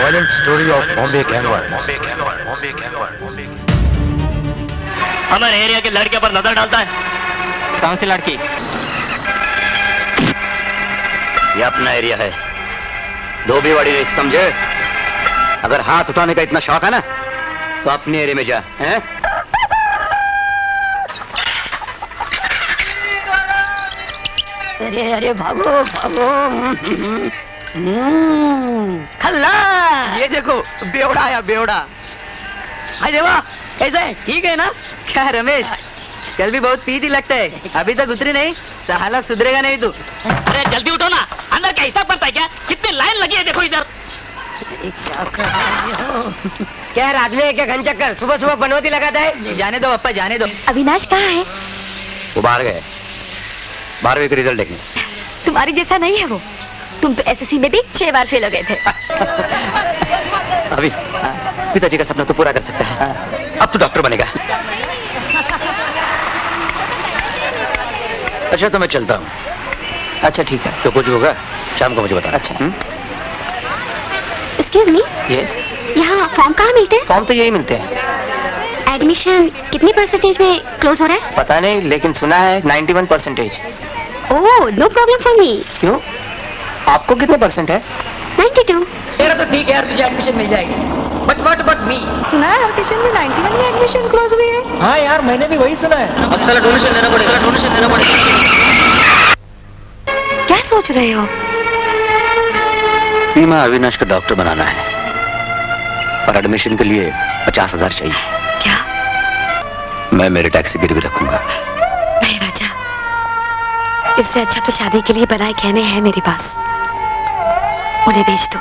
Violent story of Bombay Gangwar. हमारे area के लड़के पर नजर डालता है। कौन सी लड़की? ये अपना एरिया है, धोबीवाड़ी रेस समझे? अगर हाथ उठाने का इतना शौक है ना तो अपने एरिया में जा। हैं? अरे अरे भागो भागो। खल्ला, ये देखो बेवड़ा आया, बेवड़ा। हाय देवा, कैसे है? ठीक है ना? क्या रमेश, कल भी बहुत पीती लगता है, अभी तक उतरी नहीं, साला सुधरेगा नहीं तू। अरे जल्दी उठो ना, अंदर का हिसाब पड़ता है क्या? कितनी लाइन लगी है देखो इधर। क्या कर रहे हो? क्या रात में क्या घन चक्कर, सुबह सुबह बनवती लगाता है? जाने दो पप्पा, जाने दो। अविनाश कहाँ है? वो बाहर गए 12वीं के रिजल्ट देखने। तुम्हारी जैसा नहीं है वो। तुम तो एसएससी में भी 6 बार फेल हो गए थे। अभी पिताजी का सपना तो पूरा कर सकता है, अब तो डॉक्टर बनेगा। अच्छा तो मैं चलता हूँ। अच्छा ठीक है, तो कुछ होगा शाम को मुझे बता। अच्छा। Excuse me, yes. यहाँ फॉर्म कहाँ मिलते हैं? फॉर्म तो यही मिलते हैं। एडमिशन कितनी परसेंटेज में क्लोज हो रहा है? पता नहीं, लेकिन सुना है 91%। ओह, नो प्रॉब्लम फॉर मी। क्यों, आपको कितने परसेंट है? 92। तेरा तो ठीक है यार, तुझे एडमिशन मिल जाएगी। बट मी सुना है हरकिशन में 91 में एडमिशन क्लोज हुई है। हाँ यार, मैंने भी वही सुना है। अब साला डोनेशन देना पड़ेगा, डोनेशन देना पड़ेगा। क्या सोच रहे हो? सीमा अविनाश को डॉक्टर बनाना है, पर एडमिशन के लिए 50,000 चाहिए। क्या? मैं मेरे टैक्सी गिरवी रखूंगा। नहीं राजा, इससे अच्छा तो शादी के लिए बनाए गहने हैं मेरे पास, उन्हें बेच दो।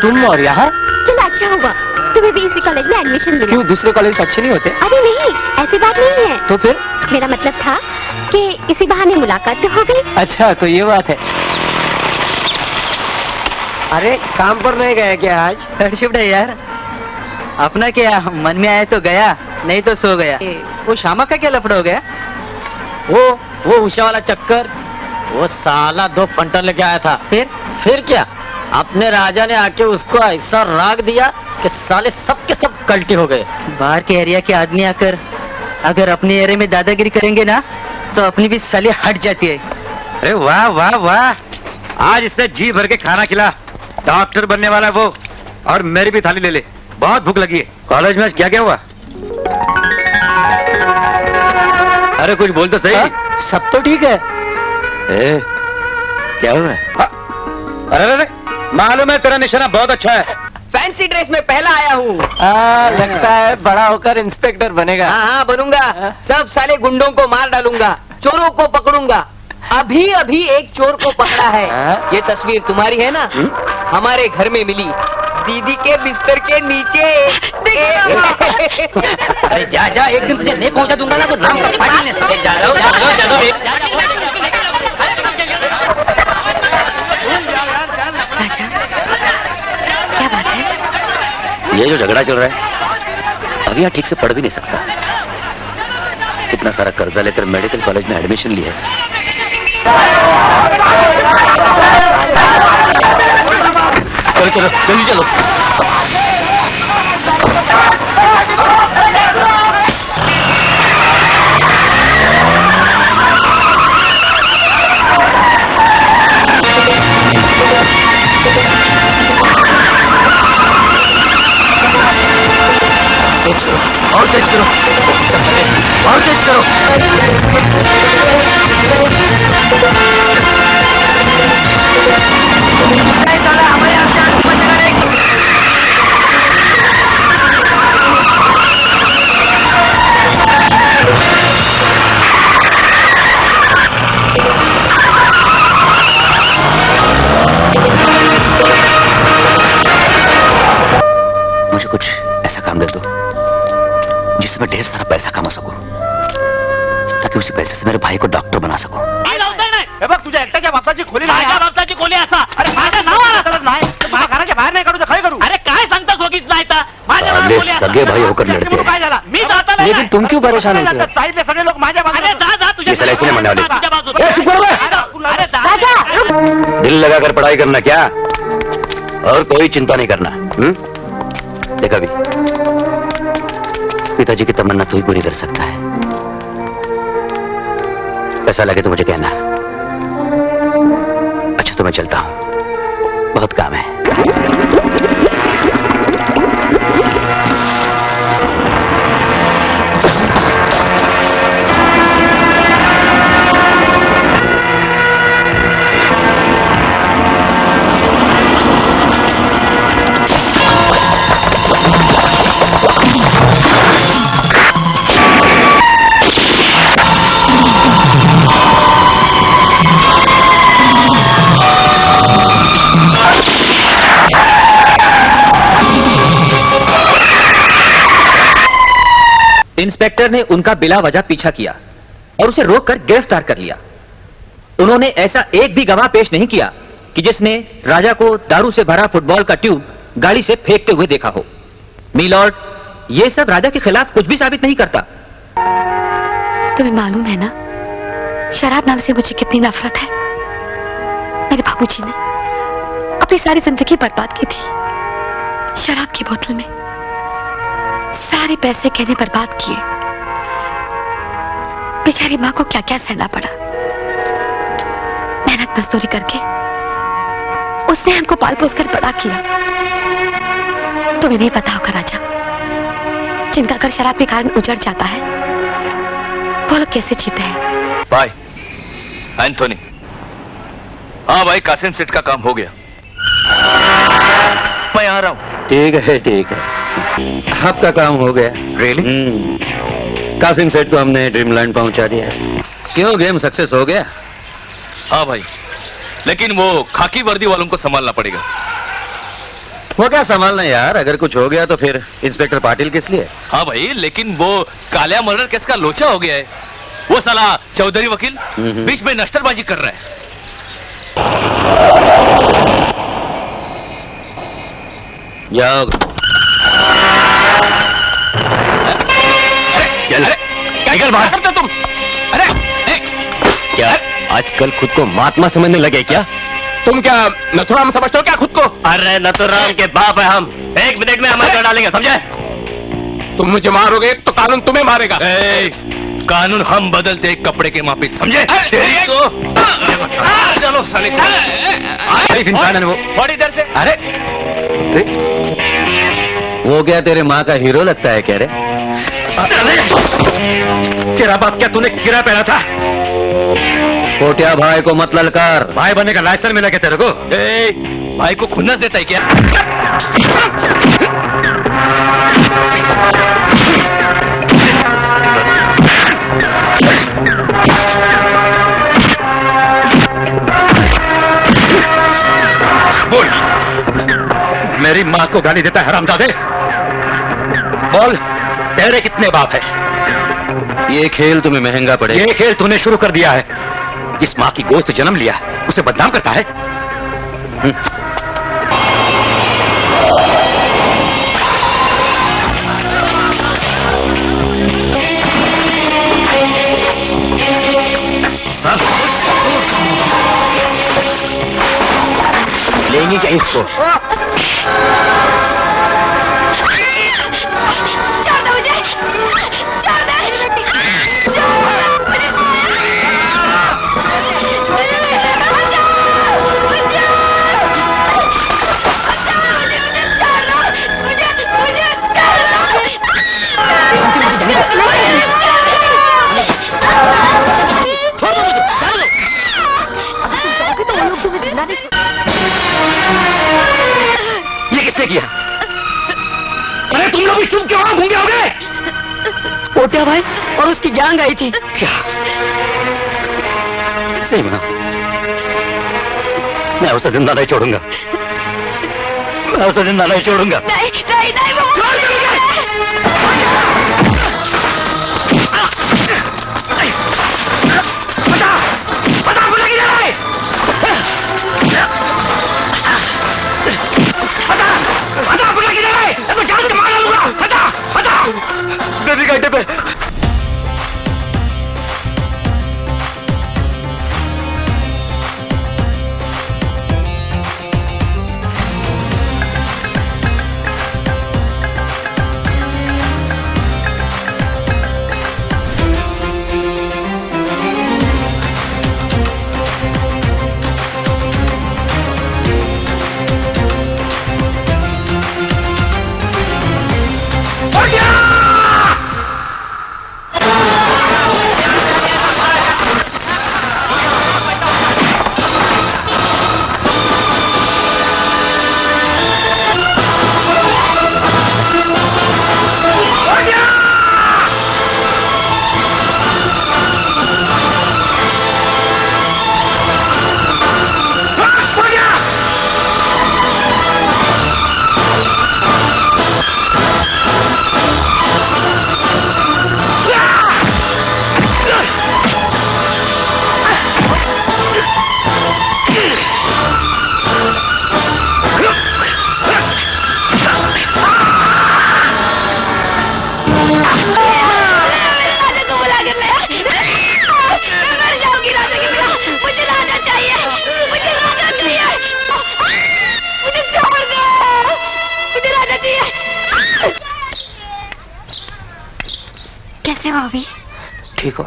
तुम और यहाँ? चलो अच्छा होगा, तुम्हें भी इसी कॉलेज में एडमिशन मिला। क्यों, दूसरे कॉलेज अच्छे नहीं होते? अरे नहीं, ऐसी बात नहीं है। तो फिर? मेरा मतलब था कि इसी बहाने मुलाकात तो हो गई। अच्छा, तो ये बात है। अरे काम पर नहीं गया क्या आज? थर्ड शिफ्ट है यार। अपना क्या, मन में आया तो गया, नहीं तो सो गया। वो श्यामा का क्या लफड़ा हो गया? वो उषा वाला चक्कर, वो साला 2 फंटर लेके आया था। फिर क्या, अपने राजा ने आके उसको ऐसा राग दिया कि साले सब के सब कल्टी हो गए। बाहर के एरिया के आदमी आकर अगर अपने एरिया में दादागिरी करेंगे ना तो अपनी भी साली हट जाती है। अरे वाह वाह वाह, आज इसने जी भर के खाना खिला। डॉक्टर बनने वाला वो, और मेरी भी थाली ले ले, बहुत भूख लगी है। कॉलेज में आज क्या क्या हुआ? अरे कुछ बोल तो सही। सब तो ठीक है। क्या हुआ? अरे अरे, मालूम है तेरा निशाना बहुत अच्छा है। फैंसी ड्रेस में पहला आया हूँ। लगता है बड़ा होकर इंस्पेक्टर बनेगा। हाँ बनूंगा, सब साले गुंडों को मार डालूंगा, चोरों को पकड़ूंगा। अभी अभी एक चोर को पकड़ा है। ये तस्वीर तुम्हारी है ना? हमारे घर में मिली, दीदी के बिस्तर के नीचे। अरे जा जा, एक दिन तुझे नहीं पहुंचा दूंगा ना तो नाम का पानी ले जा रहा राजा, क्या बात है? ये जो झगड़ा चल रहा है, अभी यहाँ ठीक से पढ़ भी नहीं सकता। इतना सारा कर्जा लेकर मेडिकल कॉलेज में एडमिशन लिया है। चलो चलो जल्दी चलो। तेज करो, और तेज करो, और तेज करो। हमारे यहाँ से आदमी बचेगा नहीं। मुझे कुछ ऐसा काम दे दो जिससे मैं ढेर सारा पैसा कमा सकूं, ताकि उसी पैसे से मेरे भाई को डॉक्टर बना सकूं। तुझ्या एकट्याच्या बापाची खोली बापसाची खोली असा. अरे माझ्या नावाला नाही, माझ्या घराच्या बाहेर नाही काढू तर काय करू? अरे काय सांगतास वगीच नाही तर माझ्या साले नावाला खोली असा. सगे भाई होकर लड़ते हैं। काय झाला? मी जाता नाही. लेकिन तुम क्यों परेशान होते हो? साईडले सगळे लोक माझ्या अरे बाजूला. जा जा तुझ्या ये साला इसने मरने वाले. तुझ्या बाजूला. ए, चुप करो बे. अरे जा. राजा रुक। दिल लगाकर पढ़ाई करना क्या? और कोई चिंता नहीं करना। देखा भी, पिताजी की तमन्ना तू ही पूरी कर सकता है। ऐसा लगे तो मुझे कहना। अच्छा तो मैं चलता हूं, बहुत काम है। इंस्पेक्टर ने उनका बिला वजह पीछा किया और उसे रोककर गिरफ्तार कर लिया। उन्होंने ऐसा एक भी गवाह पेश नहीं किया कि जिसने राजा को दारू से भरा फुटबॉल का ट्यूब गाड़ी से फेंकते हुए देखा हो। मीलॉर्ड, यह सब राजा के खिलाफ कुछ भी साबित नहीं करता। तुम्हें मालूम है ना शराब नाम से मुझे कितनी नफरत है। मेरे बाबूजी ने अपनी सारी जिंदगी बर्बाद की थी शराब की बोतल में। सारे पैसे कहने बर्बाद किए। बेचारी माँ को क्या क्या सहना पड़ा। मेहनत मजदूरी करके उसने हमको पाल पोस कर बड़ा किया। तुम्हें नहीं पता होगा राजा, जिनका घर शराब के कारण उजड़ जाता है वो लोग कैसे जीते हैं। भाई एंथोनी, हाँ भाई, कासिम सेठ का काम हो गया। मैं आ रहा हूं। ठीक है ठीक है, आपका काम हो गया। रियली? कासिम सेठ को हमने ड्रीमलैंड पहुंचा दिया है। क्यों, गेम सक्सेस हो गया? हाँ भाई, लेकिन वो खाकी वर्दी वालों को संभालना पड़ेगा। वो क्या संभालना यार, अगर कुछ हो गया तो फिर इंस्पेक्टर पाटिल किस लिए? हाँ भाई, लेकिन वो कालिया मर्डर केस का लोचा हो गया है। वो साला चौधरी वकील बीच में नश्तरबाजी कर रहा है। जाओ। चल, निकल बाहर। करते तुम? अरे क्या आजकल खुद को महात्मा समझने लगे क्या? तुम क्या नथुराम समझते हो क्या खुद को? अरे नथुराम के बाप है हम, 1 मिनट में हमारे डालेंगे, समझे? तुम मुझे मारोगे तो कानून तुम्हें मारेगा। कानून हम बदलते एक कपड़े के मापित, समझे? चलो साले, इंसान है वो। बड़ी देर से। अरे वो क्या तेरे माँ का हीरो लगता है? कह रहे तेरा बाप क्या तूने गिरा पहना था? कोटिया भाई को मत ललकार, भाई बनने का लाइसेंस मिला क्या तेरे को? भाई को खुन्नस देता है क्या? बोल, मेरी माँ को गाली देता है हरामजादे? बोल, तेरे कितने बाप है? ये खेल तुम्हें महंगा पड़ेगा। ये खेल तूने शुरू कर दिया है। जिस माँ की गोद से जन्म लिया उसे बदनाम करता है। लेंगे क्या इसको? छोड़ दो मुझे, छोड़ दो। ये किसने किया? अरे तुम लोग भी चुप क्यों घूम गए? कोटिया भाई और उसकी गैंग आई थी। क्या? सही में? मैं उसे जिंदा नहीं छोड़ूंगा। मैं उसे जिंदा नहीं छोड़ूंगा। नहीं नहीं नहीं वो घंटे पे कैसे हो अभी? ठीक हो?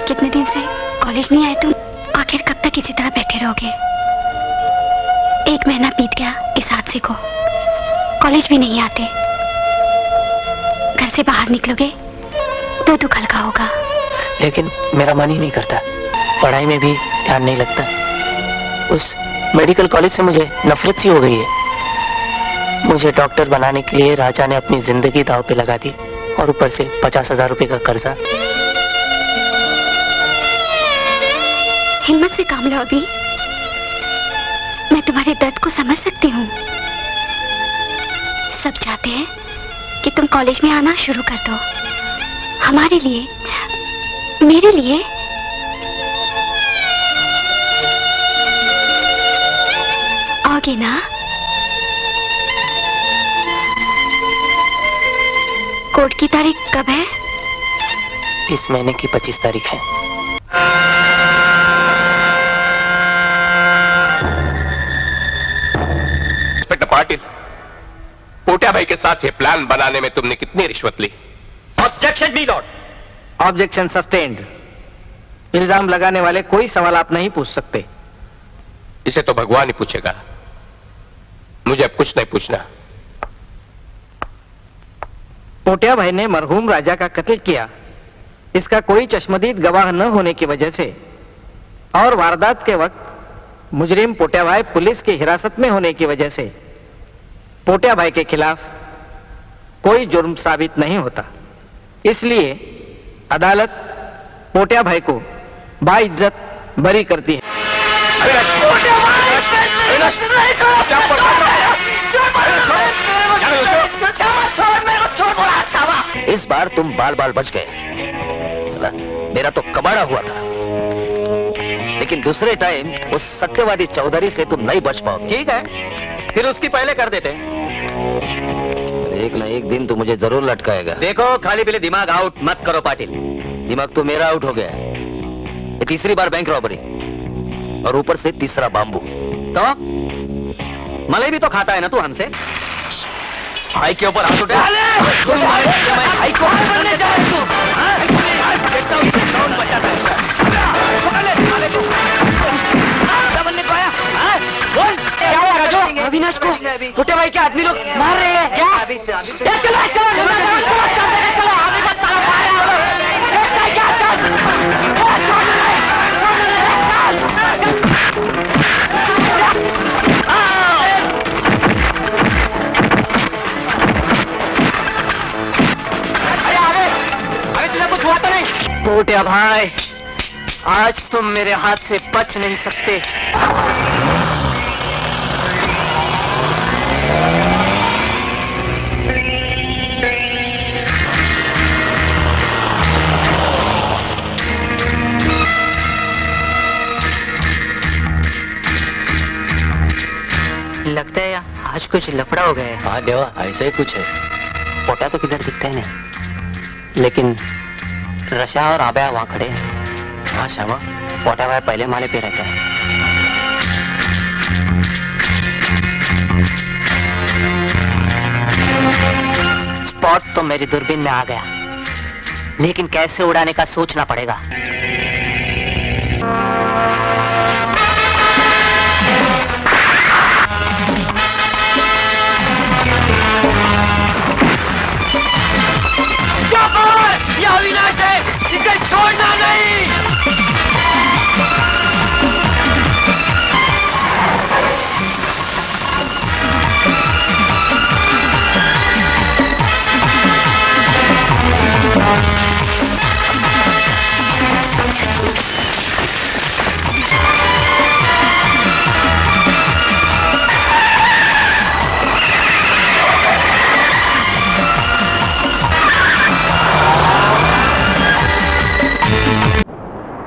कितने दिन से कॉलेज नहीं आए तुम? आखिर कब तक इसी तरह बैठे रहोगे? 1 महीना बीत गया इस हादसे को, कॉलेज भी नहीं आते। घर से बाहर निकलोगे तो दुख हल्का होगा। लेकिन मेरा मन ही नहीं करता, पढ़ाई में भी ध्यान नहीं लगता। उस मेडिकल कॉलेज से मुझे नफरत सी हो गई है। मुझे डॉक्टर बनाने के लिए राजा ने अपनी जिंदगी दांव पे लगा दी और ऊपर से 50,000 रुपए का कर्जा। हिम्मत से काम लो अभी, मैं तुम्हारे दर्द को समझ सकती हूँ। सब चाहते हैं कि तुम कॉलेज में आना शुरू कर दो, हमारे लिए, मेरे लिए। आओगे ना? कोर्ट की तारीख कब है? इस महीने की 25 तारीख है। इंस्पेक्टर पाटिल, पोटिया भाई के साथ ये प्लान बनाने में तुमने कितनी रिश्वत ली? Objection my lord. Objection sustained. इल्जाम लगाने वाले कोई सवाल आप नहीं पूछ सकते। इसे तो भगवान ही पूछेगा, मुझे अब कुछ नहीं पूछना। पोटिया भाई ने मरहूम राजा का कत्ल किया, इसका कोई चश्मदीद गवाह न होने की वजह से और वारदात के वक्त मुजरिम पोटिया भाई पुलिस की हिरासत में होने की वजह से पोटिया भाई के खिलाफ कोई जुर्म साबित नहीं होता। इसलिए अदालत पोटिया भाई को बाइज्जत बरी करती है। इस बार तुम बाल बाल बच गए। साला, मेरा तो कबाड़ा हुआ था, लेकिन दूसरे टाइम उस सत्यवादी चौधरी से तुम नहीं बच पाओ। ठीक है, फिर उसकी पहले कर देते। एक ना एक दिन तो मुझे जरूर लटकाएगा। देखो, खाली पीले दिमाग आउट मत करो पाटिल। दिमाग तो मेरा आउट हो गया है। ये तीसरी बार बैंक रॉबरी और ऊपर से तीसरा बाम्बू। तो मलाई भी तो खाता है ना तू हमसे। भाई के ऊपर हाथ उठा। भाई को मारने जा रहे तू। अविनाश को छोटे भाई के आदमी लोग मार रहे हैं क्या? पोटिया भाई, आज तुम मेरे हाथ से बच नहीं सकते। लगता है आज कुछ लफड़ा हो गया है। हाँ देवा, ऐसे ही कुछ है। पोटा तो किधर दिखता ही नहीं, लेकिन रशा और आबया वहां खड़े हैं। हाँ श्यामा, पोटा भाई पहले माले पे रहता है। स्पॉट तो मेरी दूरबीन में आ गया, लेकिन कैसे उड़ाने का सोचना पड़ेगा। यह अविनाश है, इसे छोड़ना नहीं।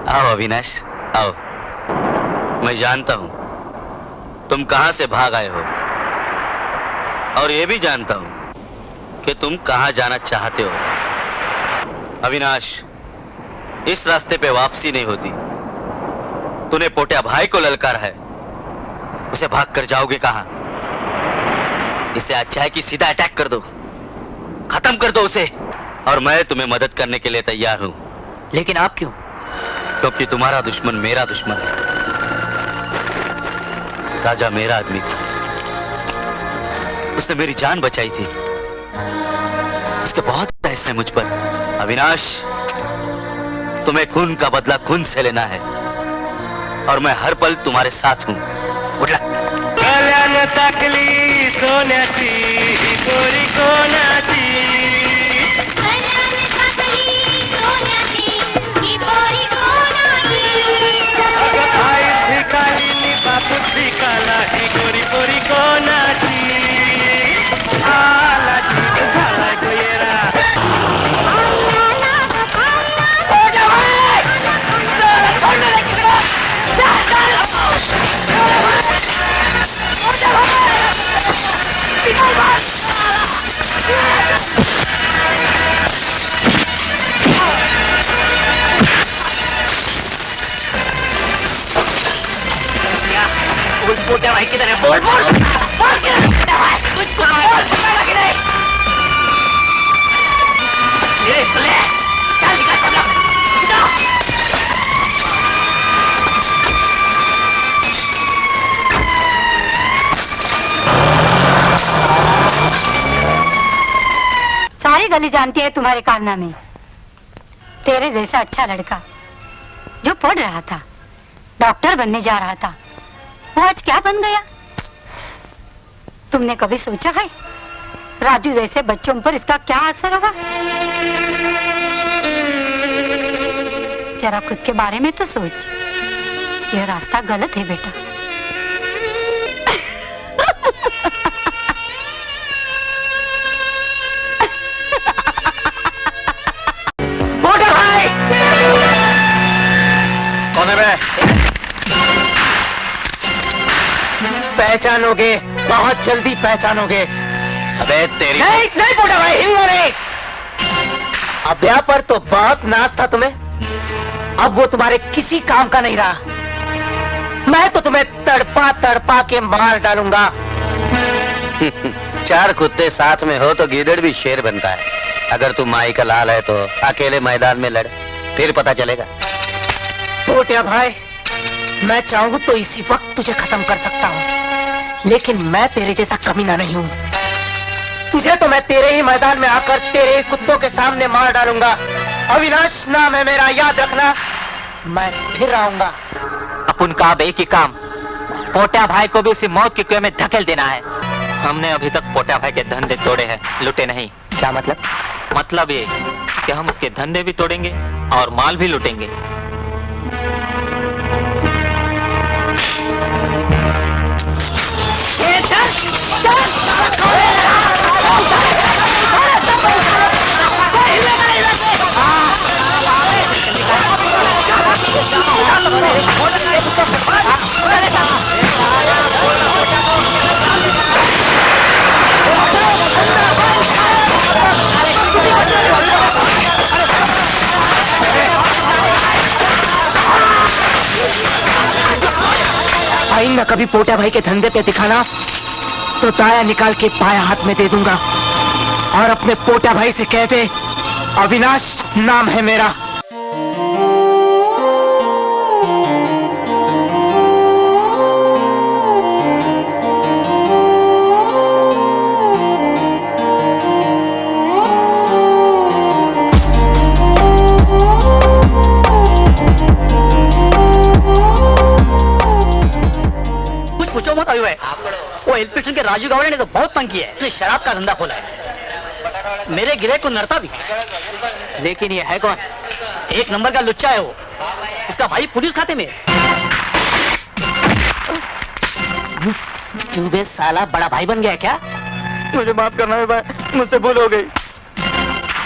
आओ अविनाश, आओ। मैं जानता हूं तुम कहां से भाग आए हो, और ये भी जानता हूं कि तुम कहां जाना चाहते हो। अविनाश, इस रास्ते पे वापसी नहीं होती। तूने पोटिया भाई को ललकारा है, उसे भाग कर जाओगे कहां? इससे अच्छा है कि सीधा अटैक कर दो। खत्म कर दो उसे, और मैं तुम्हें मदद करने के लिए तैयार हूँ। लेकिन आप क्यों? क्योंकि तुम्हारा दुश्मन मेरा दुश्मन है। राजा मेरा आदमी था, उसने मेरी जान बचाई थी, उसके बहुत पैसे हैं मुझ पर। अविनाश, तुम्हें खून का बदला खून से लेना है, और मैं हर पल तुम्हारे साथ हूँ। उठ ला। सोन्याची गोरी कोणाची काला ही गोरी गोरी कोणाची आलाची झाला गोयेरा पोट्या भाई किधर है? बोल बोल बोल किधर है? तुझको बोल पता लगे नहीं? ये ले चल निकल सब लोग निकलो। सारी गली जानती है तुम्हारे कारनामे। तेरे जैसा अच्छा लड़का जो पढ़ रहा था, डॉक्टर बनने जा रहा था, वो आज क्या बन गया? तुमने कभी सोचा है राजू जैसे बच्चों पर इसका क्या असर होगा? जरा खुद के बारे में तो सोच। यह रास्ता गलत है बेटा। कौन है बे? पहचानोगे, बहुत जल्दी पहचानोगे। अबे तेरी नहीं नहीं पोटा भाई, हिलना नहीं। अब यहाँ पर तो बहुत नाज था तुम्हें, अब वो तुम्हारे किसी काम का नहीं रहा। मैं तो तुम्हें तड़पा तड़पा के मार डालूंगा। चार कुत्ते साथ में हो तो गीदड़ भी शेर बनता है। अगर तू माई का लाल है तो अकेले मैदान में लड़, फिर पता चलेगा। पोटिया भाई, मैं चाहूँ तो इसी वक्त तुझे खत्म कर सकता हूँ, लेकिन मैं तेरे जैसा कमीना नहीं हूँ। तुझे तो मैं तेरे ही मैदान में आकर तेरे ही कुत्तों के सामने मार डालूंगा। अविनाश नाम है मेरा, याद रखना। मैं फिर आऊंगा। अपन का अब एक ही काम, पोट्या भाई को भी इसी मौत के कुएं में धकेल देना है। हमने अभी तक पोट्या भाई के धंधे तोड़े हैं, लुटे नहीं। क्या मतलब? मतलब ये कि हम उसके धंधे भी तोड़ेंगे और माल भी लुटेंगे। आइंदा कभी पोटा भाई के धंधे पे दिखाना तो ताया निकाल के पाया हाथ में दे दूंगा, और अपने पोटा भाई से कह दे अविनाश नाम है मेरा। पूछो मत अभी भाई, वो इलेक्ट्रिशियन के राजू गौड़े ने तो बहुत तंग किया है। उसने शराब का धंधा खोला है, मेरे गिरे को नरता भी। लेकिन ये है कौन? एक नंबर का लुच्चा है वो। उसका भाई पुलिस खाते में। क्यों बे साला, बड़ा भाई बन गया क्या? मुझे माफ करना है भाई, मुझसे भूल हो गई।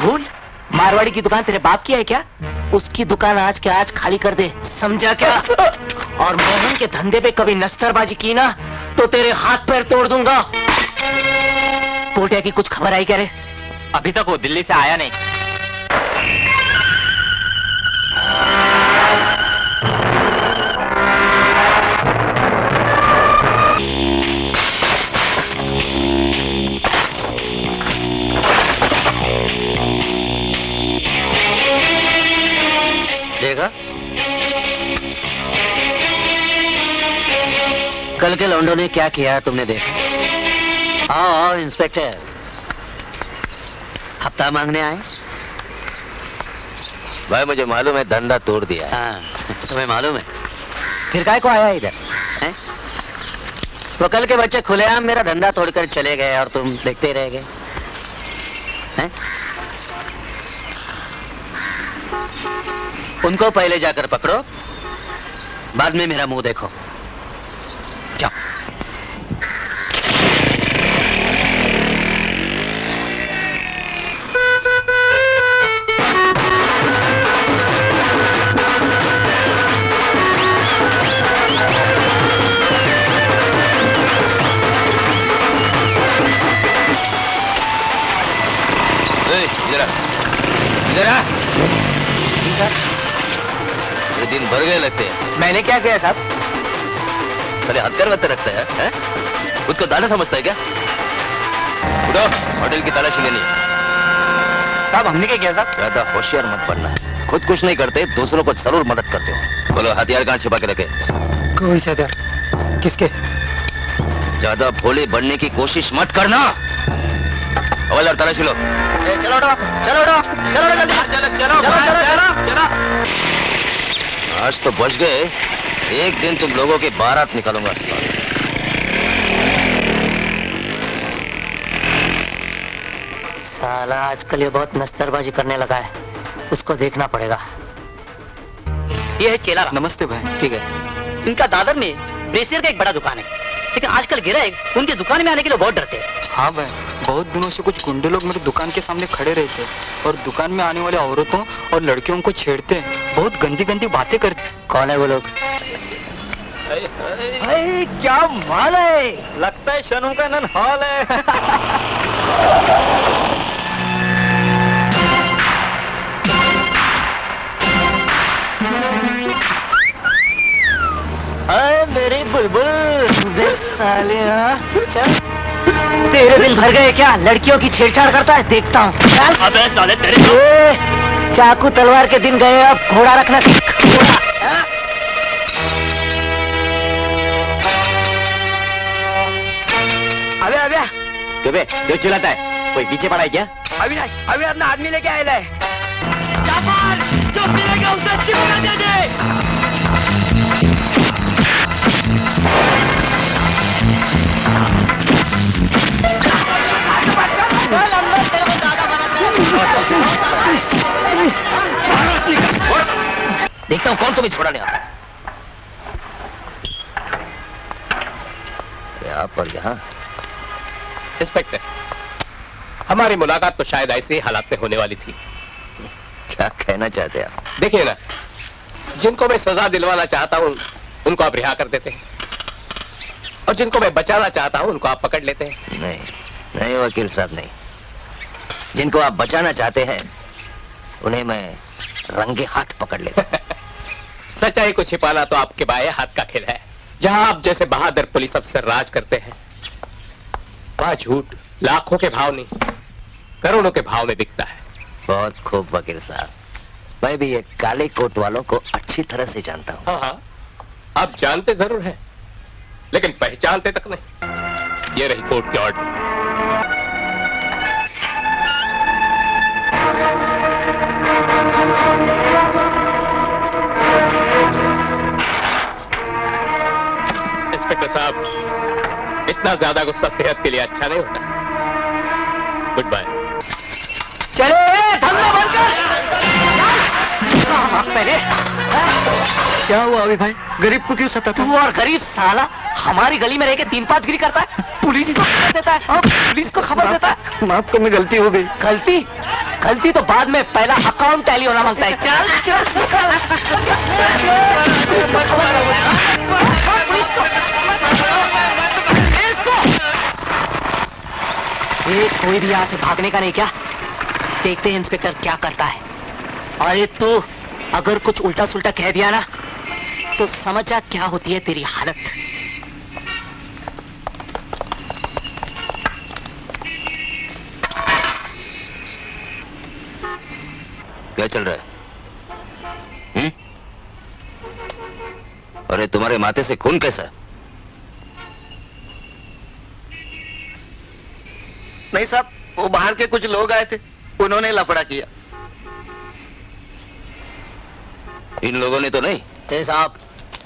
भूल? मारवाड़ी की दुकान तेरे बाप की है क्या? उसकी दुकान आज के आज खाली कर दे, समझा क्या? और मोहन के धंधे पे कभी नस्तरबाजी की ना तो तेरे हाथ पैर तोड़ दूंगा। पोटिया की कुछ खबर आई क्या रे? अभी तक वो दिल्ली से आया नहीं। कल के लौंडों ने क्या किया तुमने देखा? आओ आओ इंस्पेक्टर, हफ्ता मांगने आए? भाई मुझे मालूम है धंधा तोड़ दिया है। हाँ, तुम्हें मालूम है? फिर काय को आया इधर हैं? वो कल के बच्चे खुलेआम मेरा धंधा तोड़कर चले गए और तुम देखते रह गए हैं? उनको पहले जाकर पकड़ो, बाद में मेरा मुंह देखो। जाओ। इधर आ। ये दिन भर गए लगते हैं। मैंने क्या किया साहब? पहले हत्यार वत्तर रखता है, हैं? उसको दाना समझता है क्या? उठो, होटल की तलाशी लेनी है। साहब हमने क्या किया साहब? ज्यादा होशियार मत बनना, खुद कुछ नहीं करते, दूसरों को जरूर मदद करते हो। बोलो हथियार कहाँ छिपा के रखे? कौन से हथियार? किसके? ज्यादा भोले बनने की कोशिश मत करना। हवलदार तलाशी लो। चलो उठो, चलो उठो, चलो जल्दी, चलो चलो चलो। आज तो बच गए, एक दिन तुम लोगों की बारात निकालूंगा साले। साला आजकल ये बहुत नस्तरबाजी करने लगा है, उसको देखना पड़ेगा। ये है चेला। नमस्ते भाई। ठीक है। इनका दादर में ब्रेसियर का एक बड़ा दुकान है, लेकिन आजकल गिराए उनकी दुकान में आने के लिए बहुत डरते हैं। हाँ भाई, बहुत दिनों से कुछ गुंडे लोग मेरे दुकान के सामने खड़े रहते और दुकान में आने वाले औरतों और लड़कियों को छेड़ते, बहुत गंदी गंदी बातें करते। कौन है वो लोग? भाई क्या माल है, लगता है शनु का नन हॉल है। अरे मेरी बुलबुल साले, चल। तेरे दिन भर गए क्या? लड़कियों की छेड़छाड़ करता है, देखता हूँ। अबे साले तेरे चाकू तलवार के दिन गए, अब घोड़ा रखना सीख। अबे अबे क्यों क्यों चिल्लाता है? कोई पीछे पड़ा है क्या? अविनाश, अभी अपना आदमी लेके आया है। जाफर, जो मिलेगा उसे चिपका दे दे। देखता हूँ कौन तुम्हें छोड़ाने आता है। यहाँ पर यहाँ इंस्पेक्टर, हमारी मुलाकात तो शायद ऐसे ही हालात में होने वाली थी। क्या कहना चाहते हैं आप? देखिए ना, जिनको मैं सजा दिलवाना चाहता हूँ उनको आप रिहा कर देते हैं, और जिनको मैं बचाना चाहता हूँ उनको आप पकड़ लेते हैं। नहीं नहीं वकील साहब, नहीं। जिनको आप बचाना चाहते हैं उन्हें मैं रंगे हाथ पकड़ लेता हूं। सच्चाई को छिपाना तो आपके बाएं हाथ का खेल है। जहां आप जैसे बहादुर पुलिस अफसर राज करते हैं, वहां झूठ लाखों के भाव नहीं, करोड़ों के भाव में बिकता है। बहुत खूब वकील साहब, मैं भी ये काले कोट वालों को अच्छी तरह से जानता हूँ। हाँ हाँ, आप जानते जरूर हैं, लेकिन पहचानते तक नहीं। ये रही कोर्ट की ऑर्डर। इंस्पेक्टर साहब, इतना ज्यादा गुस्सा सेहत के लिए अच्छा नहीं होता। Goodbye. चले धंधा बंद कर। पहले क्या हुआ अभी भाई? गरीब को क्यों सताता? तू और गरीब साला हमारी गली में रह के 3-5 गिरी करता है, पुलिस को खबर देता है। पुलिस को खबर देता है। माफ कर, मैं गलती हो गई। गलती गलती तो बाद में, पहला अकाउंट टैली होना मांगता है। चल चल कोई भी यहाँ से भागने का नहीं क्या? देखते हैं इंस्पेक्टर क्या करता है। अरे तू अगर कुछ उल्टा सुल्टा कह दिया ना तो समझ जा क्या होती है तेरी हालत। क्या चल रहा है? अरे तुम्हारे माथे से खून कैसा? नहीं साहब, वो बाहर के कुछ लोग आए थे, उन्होंने लफड़ा किया। इन लोगों ने तो नहीं। ए साहब,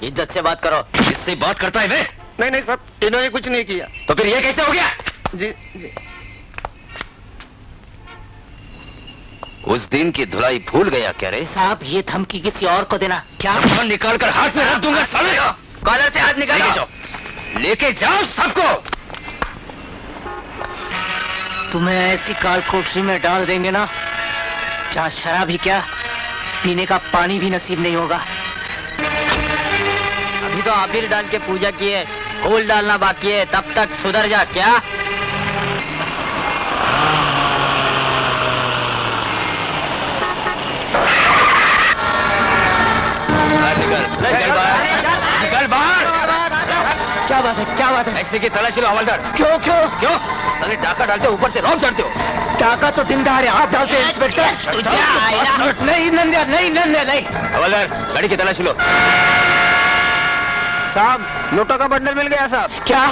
इज्जत से बात करो। इससे बात करता है वे? नहीं नहीं साहब, इन्होंने कुछ नहीं किया। तो फिर ये कैसे हो गया? जी जी। उस दिन की धुलाई भूल गया क्या रे? साहब, ये धमकी किसी और को देना क्या? फोन निकाल कर हाथ में रख दूंगा साले। कॉलर से हाथ निकालो। लेके जाओ सबको। तुम्हें ऐसी काल कोठरी में डाल देंगे ना, जहाँ शराब ही क्या, पीने का पानी भी नसीब नहीं होगा। अभी तो आबिर डाल के पूजा किए, फूल डालना बाकी है, तब तक सुधर जा क्या? निकल बाहर। क्या बात है, क्या बात है? टैक्सी की तलाशी लो हवलदार। क्यों क्यों क्यों? साले डाका डालते हो, ऊपर से रॉन्ग चढ़ते हो। टाका तो दिन दहाड़े आप डालते हैं इंस्पेक्टर। नहीं नंदिया, नहीं नंदिया, नहीं। हवलदार, गाड़ी की तलाशी लो। साहब, नोटों का बंडल मिल गया साहब। क्या?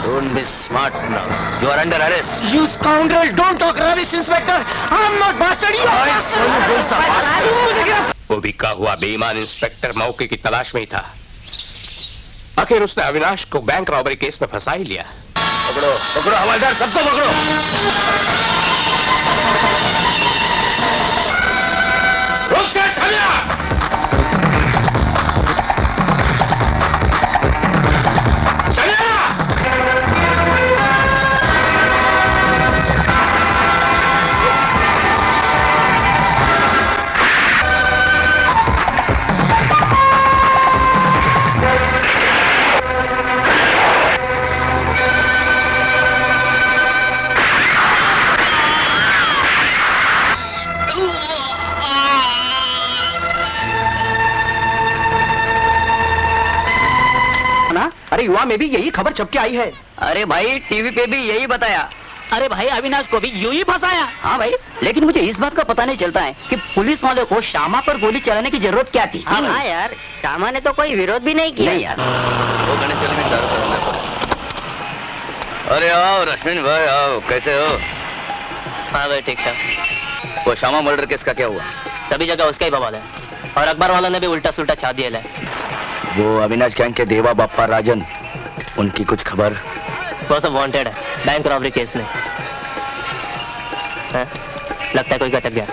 Don't be smart now. You are under arrest. You scoundrel! Don't talk rubbish, Inspector. I'm not bastard. I saw you against the bastard. वो बिका हुआ बेईमान इंस्पेक्टर मौके की तलाश में ही था। आखिर उसने अविनाश को बैंक रॉबरी केस में फंसा ही लिया। पकड़ो पकड़ो हवलदार, सबको पकड़ो। रुक जा सालिया। अरे युवा में भी यही खबर छप के आई है। अरे भाई, टीवी पे भी यही बताया। अरे भाई, अविनाश को भी यूं ही फंसाया। हाँ भाई, लेकिन मुझे इस बात का पता नहीं चलता है कि पुलिस वाले को श्यामा पर गोली चलाने की जरूरत क्या थी। हाँ यार, श्यामा ने तो कोई विरोध भी नहीं किया। नहीं यार, वो गणेश में दारू करना पड़ा। अरे आओ रश्मिन भाई, आओ। कैसे हो? हाँ भाई, ठीक ठाक। वो श्यामा मर्डर केस का क्या हुआ? सभी जगह उसका ही बवाल है, और अखबार वालों ने भी उल्टा सुल्टा छाप दिया है। वो अविनाश गैंग के देवा बाप्पा राजन, उनकी कुछ खबर? वो सब वांटेड है बैंक रॉबरी केस में। लगता है कोई गचक गया।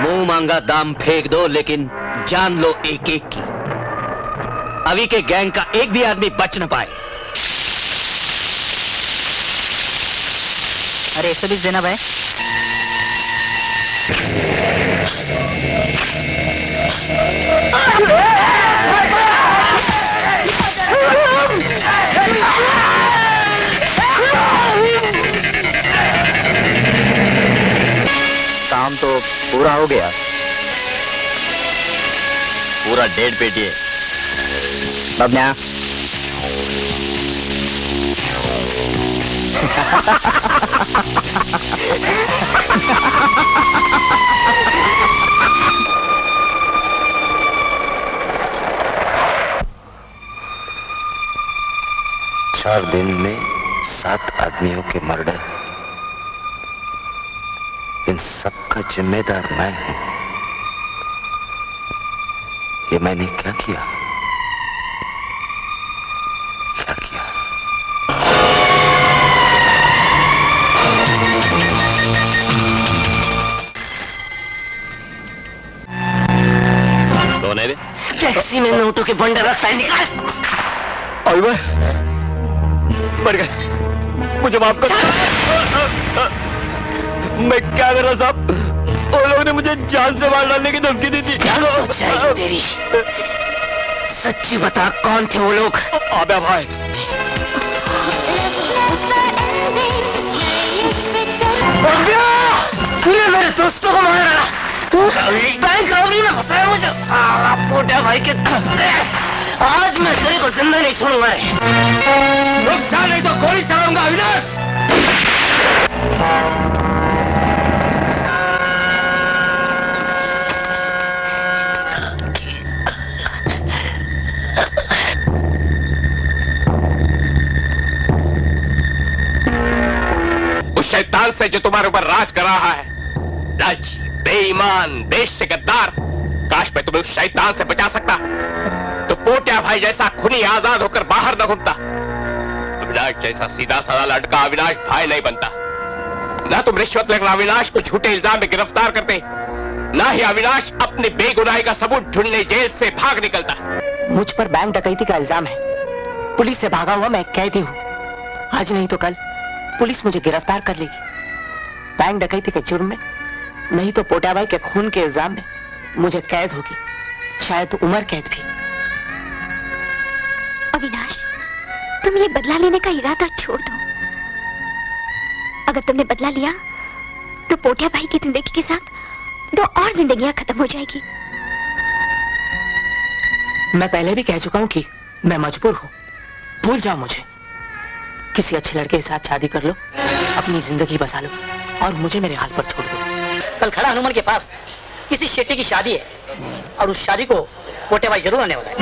मुंह मांगा दाम फेंक दो, लेकिन जान लो एक एक की, अभी के गैंग का एक भी आदमी बच न पाए। अरे 120 देना भाई। काम तो पूरा हो गया। पूरा 1.5 पेटी है। बबना, चार दिन में 7 आदमियों के मर्डर, इन सबका जिम्मेदार मैं हूं। ये मैंने क्या किया, क्या किया? कौन है रे? टैक्सी में नोटों के बंडल रखता है, निकाल। और मर गए, मुझे माफ कर। मैं क्या कर रहा साहब, वो लोगों ने मुझे जान से मार डालने की धमकी दी थी। जान तो चाहिए तेरी, सच्ची बता कौन थे वो लोग? अबे भाई, तूने मेरे दोस्तों को मार डाला, बैंक रॉबरी में फंसाया मुझे, साला पोटिया भाई के कुत्ते। आज मैं तेरे को जिंदा नहीं छोड़ूंगा। रुक जा, नहीं तो गोली चलाऊंगा अविनाश। उस शैतान से जो तुम्हारे ऊपर राज कर रहा है, लालची, बेईमान, देश से गद्दार, काश मैं तुम्हें उस शैतान से बचा सकता तो पोटिया भाई जैसा खूनी आजाद होकर बाहर न घूमता। अविनाश जैसा सीधा साधा लड़का अविनाश भाई नहीं बनता। ना तुम रिश्वत लेकर अविनाश को झूठे इल्जाम में गिरफ्तार करते, ना ही अविनाश अपनी बेगुनाही का सबूत ढूंढने जेल से भाग निकलता। मुझ पर बैंक डकैती का इल्जाम है, पुलिस से भागा हुआ मैं कैदी हूँ। आज नहीं तो कल पुलिस मुझे गिरफ्तार कर लेगी, बैंक डकैती के जुर्म में, नहीं तो पोटिया भाई के खून के इल्जाम में मुझे कैद होगी, शायद उम्र कैद भी। अविनाश, तुम ये बदला लेने का इरादा छोड़ दो। अगर तुमने बदला लिया तो पोटिया भाई की जिंदगी के साथ 2 और जिंदगियां खत्म हो जाएगी। मैं पहले भी कह चुका हूँ कि मैं मजबूर हूँ, भूल जाओ मुझे। किसी अच्छे लड़के के साथ शादी कर लो, अपनी जिंदगी बसा लो और मुझे मेरे हाल पर छोड़ दो। कल खड़ा हनुमान के पास किसी शेट्टी की शादी है और उस शादी को पोटिया भाई जरूर आने वाला है।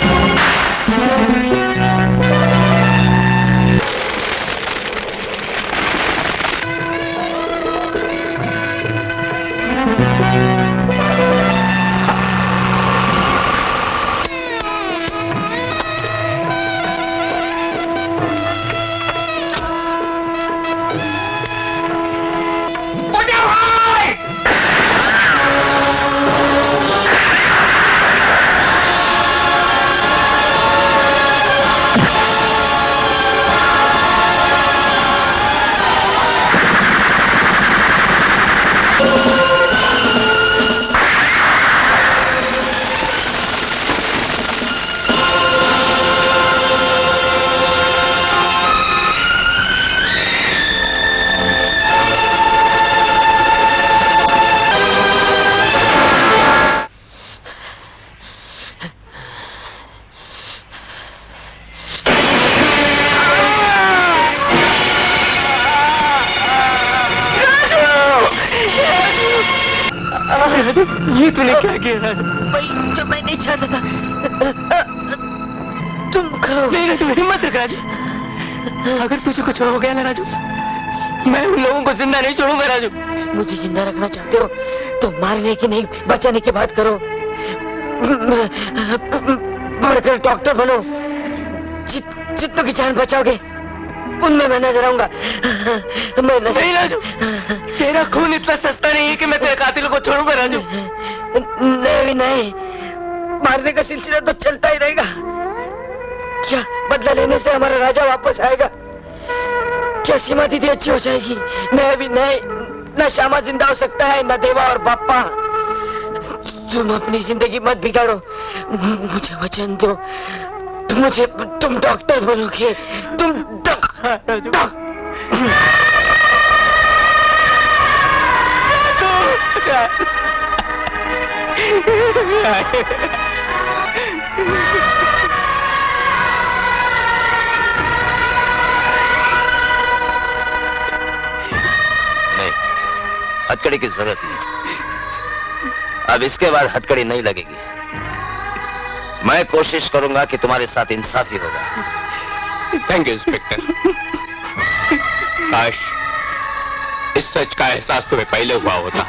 ये तूने क्या किया राजू? भाई जो मैं नहीं चाहता था तुम करो। नहीं राजू, हिम्मत रख राजू। अगर तुझे कुछ हो गया ना राजू, मैं उन लोगों को जिंदा नहीं छोड़ूंगा राजू। मुझे जिंदा रखना चाहते हो तो मारने की नहीं बचाने की बात करो। बढ़कर डॉक्टर बनो, जितनों की जान बचाओगे उनमें मैं नजर आऊंगा। मैं नहीं राजू, तेरा खून इतना सस्ता नहीं है कि मैं तेरे कातिल को छोड़ूंगा राजू। नहीं नहीं, मारने का सिलसिला तो चलता ही रहेगा। क्या बदला लेने से हमारा राजा वापस आएगा? क्या सीमा दीदी अच्छी हो जाएगी? नहीं भी नहीं, न श्यामा जिंदा हो सकता है, न देवा और बापा। तुम अपनी जिंदगी मत बिगाड़ो, मुझे वचन दो। तुम डॉक्टर बनोगे, तुम नहीं, हथकड़ी की जरूरत नहीं। अब इसके बाद हथकड़ी नहीं लगेगी। मैं कोशिश करूंगा कि तुम्हारे साथ इंसाफी होगा। Thank you inspector. काश इस सच का एहसास तुम्हें पहले हुआ होता।